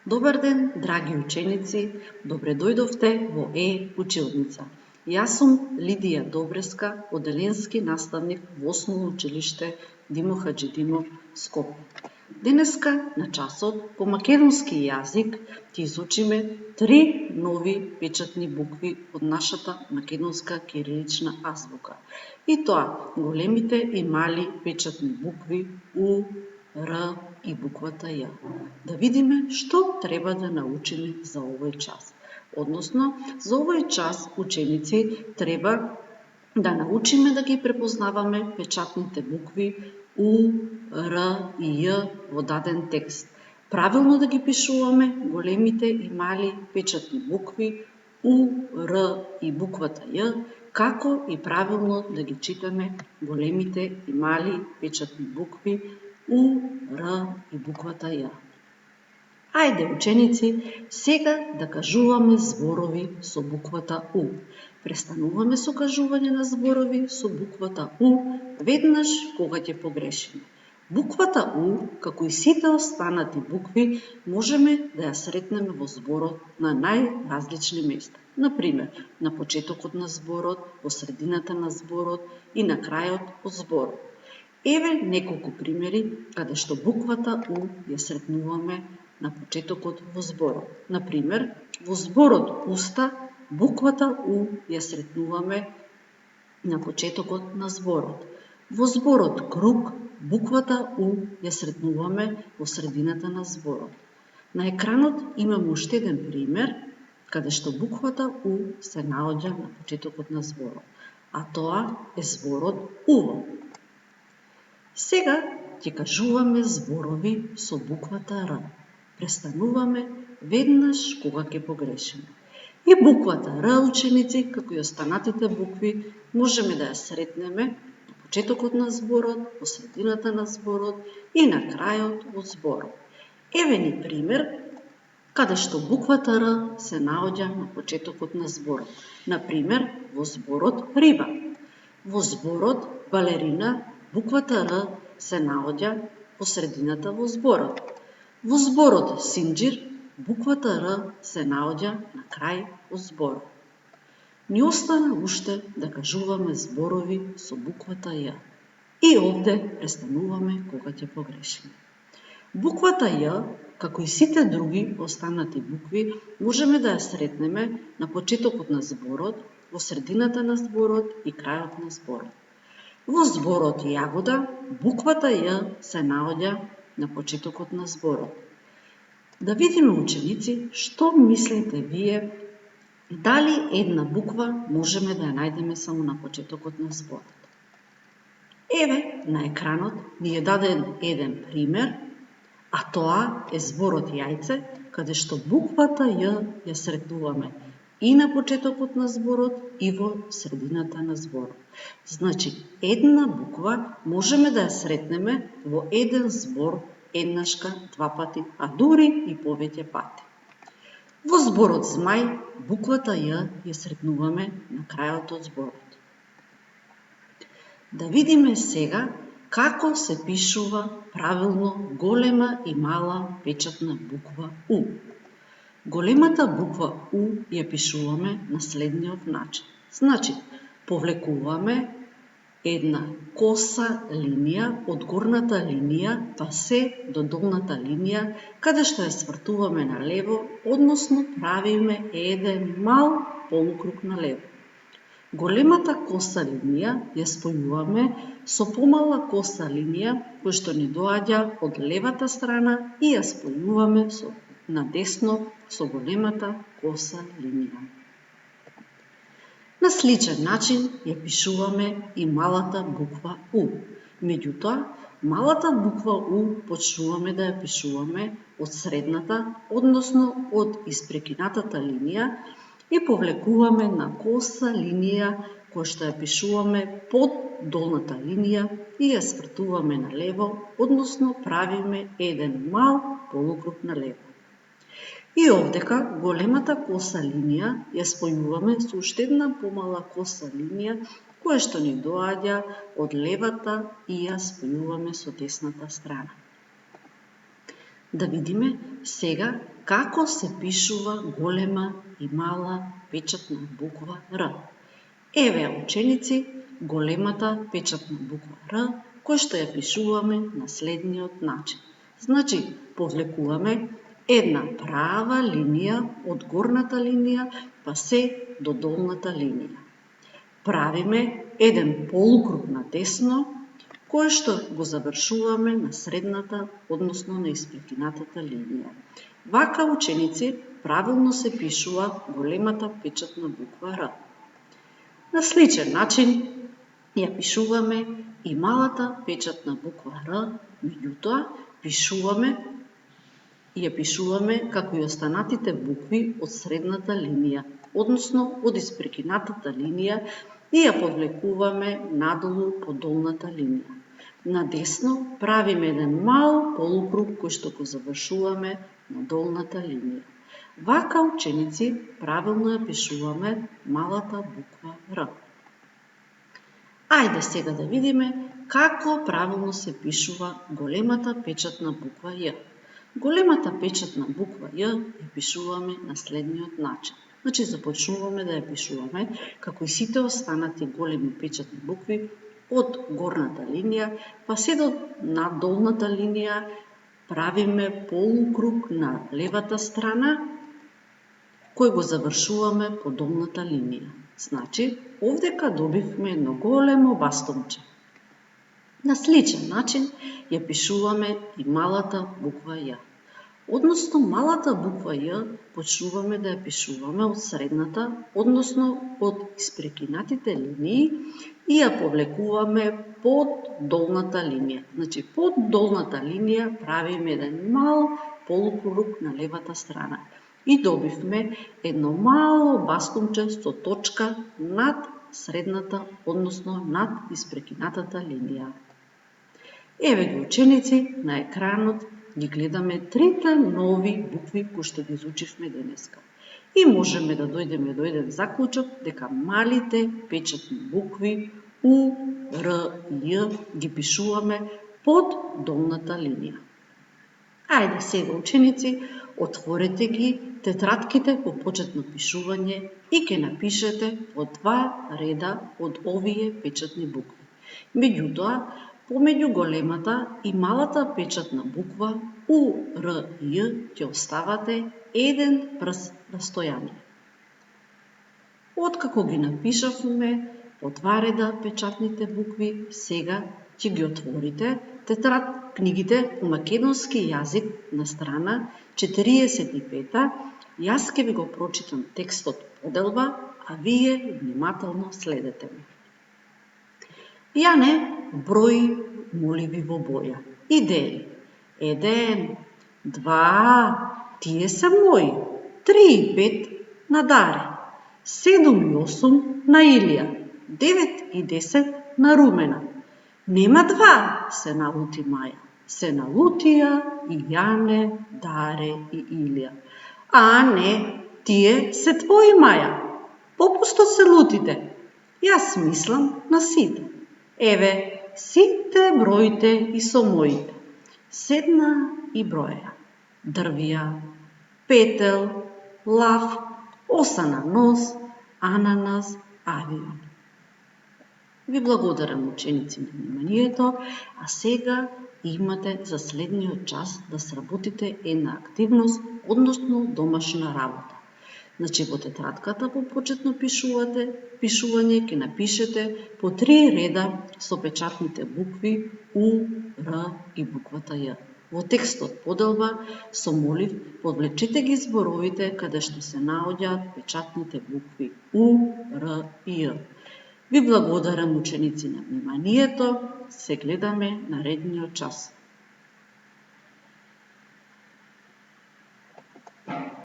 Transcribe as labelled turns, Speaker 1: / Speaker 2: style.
Speaker 1: Добар ден, драги ученици, добре дојдовте во училница. Јас сум Лидија Добреска, оделенски наставник во Основно училиште Димо Хаџидинов, Скопје. Денеска на часот по македонски јазик ќе изучиме 3 нови печатни букви од нашата македонска кирилична азбука. И тоа големите и мали печатни букви У, Р и буквата Ј. Да видиме што треба да научиме за овој час. Односно, за овој час ученици треба да научиме да ги препознаваме печатните букви У, Р и Ј во даден текст. Правилно да ги пишуваме големите и мали печатни букви У, Р и буквата Ј, како и правилно да ги читаме големите и мали печатни букви У, Р и буквата Ј. Ајде, ученици, сега да кажуваме зборови со буквата У. Престануваме со кажување на зборови со буквата У веднаш кога ќе погрешиме. Буквата У, како и сите останати букви, можеме да ја сретнеме во зборот на најразлични места. Например, на почетокот на зборот, во средината на зборот и на крајот од зборот. Еве неколку примери каде што буквата У ја сретнуваме на почетокот во зборот. Например, во зборот уста, буквата У ја сретнуваме на почетокот на зборот. Во зборот круг, буквата У ја сретнуваме во средината на зборот. На екранот имаме уште еден пример, каде што буквата У се наоѓа на почетокот на зборот, а тоа е зборот Уво. Сега ќе кажуваме зборови со буквата Р. Престануваме веднаш кога ќе погрешиме. И буквата Р, ученици, како и останатите букви, можеме да ја сретнеме на почетокот на зборот, во средината на зборот и на крајот од зборот. Еве ни пример каде што буквата Р се наоѓа на почетокот на зборот. Например, во зборот риба. Во зборот балерина, буквата Р се наоѓа во средината во зборот. Во зборот синџир, буквата Р се наоѓа на крај од зборот. Ни остана уште да кажуваме зборови со буквата Ј. И овде престануваме кога ќе погрешиме. Буквата Ј, како и сите други останати букви, можеме да ја сретнеме на почетокот на зборот, во средината на зборот и крајот на зборот. Во зборот јагода, буквата Ј се наоѓа на почетокот на зборот. Да видиме, ученици, што мислите вие, дали една буква можеме да ја најдеме само на почетокот на зборот. Еве, на екранот ни е даден еден пример, а тоа е зборот јајце, каде што буквата Ј ја сретнуваме и на почетокот на зборот и во средината на зборот. Значи, една буква можеме да ја сретнеме во еден збор еднашка, два пати, а дури и повеќе пати. Во зборот змај, буквата Ј ја сретнуваме на крајот од зборот. Да видиме сега како се пишува правилно голема и мала печатна буква У. Големата буква У ја пишуваме на следниот начин. Значи, повлекуваме една коса линија од горната линија па се до долната линија, каде што ја свртуваме на лево, односно правиме еден мал полукруг на лево. Големата коса линија ја спојуваме со помала коса линија која што ни доаѓа од левата страна и ја спојуваме на десно со големата коса линија. На сличен начин ја пишуваме и малата буква У. Меѓутоа, малата буква У почнуваме да ја пишуваме од средната, односно од испрекинатата линија и повлекуваме на коса линија која што ја пишуваме под долната линија и ја свртуваме на лево, односно правиме еден мал полукруг на лево. И овдека големата коса линија ја спојуваме со уште една помала коса линија која што ни доаѓа од левата и ја спојуваме со десната страна. Да видиме сега Како се пишува голема и мала печатна буква Р? Еве, ученици, големата печатна буква Р, која што ја пишуваме на следниот начин. Значи, повлекуваме една права линија од горната линија па се до долната линија. Правиме еден полукруг на десно, кој што го завршуваме на средната, односно на испрекинатата линија. Вака, ученици, правилно се пишува големата печатна буква Р. На сличен начин ја пишуваме и малата печатна буква Р, меѓутоа ја пишуваме како и останатите букви од средната линија, односно од испрекинатата линија, и ја повлекуваме надолу по долната линија. На десно правиме еден мал полукруг кој што го завршуваме на долната линија. Вака, ученици, правилно ја пишуваме малата буква Р. Ајде сега да видиме како правилно се пишува големата печатна буква Ј. Големата печатна буква Ј ја пишуваме на следниот начин. Значи, започнуваме да ја пишуваме како и сите останати големи печатни букви од горната линија, па се до долната линија правиме полукруг на левата страна, кој го завршуваме по долната линија. Значи, овдека добивме едно големо бастунче. На сличен начин ја пишуваме и малата буква Ј. Односно, малата буква Ј почнуваме да ја пишуваме од средната, односно од испрекинатите линии, и ја повлекуваме под долната линија. Значи, под долната линија правиме еден мал полукруг на левата страна и добивме едно мало бастунче со точка над средната, односно над испрекинатата линија. Еве ги, ученици, на екранот ги гледаме трите нови букви кои што ги изучивме денеска. И можеме да дојдеме до еден заклучок дека малите печатни букви У, Р и Ј ги пишуваме под долната линија. Ајде сега, ученици, отворете ги тетратките по почетно пишување и ќе напишете по 2 реда од овие печатни букви. Меѓутоа, помеѓу големата и малата печатна буква У, Р и Ј ќе оставате еден прст растојание. Откако ги напишавме по 2 реда печатните букви, сега ќе ги отворите книгите по македонски јазик на страна 45. Јас ќе ви го прочитам текстот поделба, а вие внимателно следете ме. Јане брои моливи во боја и дели. 1, 2, тие се мои. 3 и 5 на Даре. 7 и 8 на Илија. 9 и 10 на Румена. Нема 2, се налути Маја. Се налутија и Јане, Даре и Илија. А не, тие се твои, Маја. Попусто се лутите. Јас мислам на сите. Еве, сите броите и со моите. Седна и броја. Дрвија, петел, лав, осана нос, ананас, авион. Ви благодарам, ученици, на вниманието, а сега имате за следниот час да сработите една активност, односно домашна работа. Значи, во тетратката по почетно пишување ќе напишете по 3 реда со печатните букви У, Р и буквата Ј. Во текстот поделба со молив подвлечете ги зборовите каде што се наоѓаат печатните букви У, Р и Ј. Ви благодарам, ученици, на вниманието. Се гледаме наредниот час.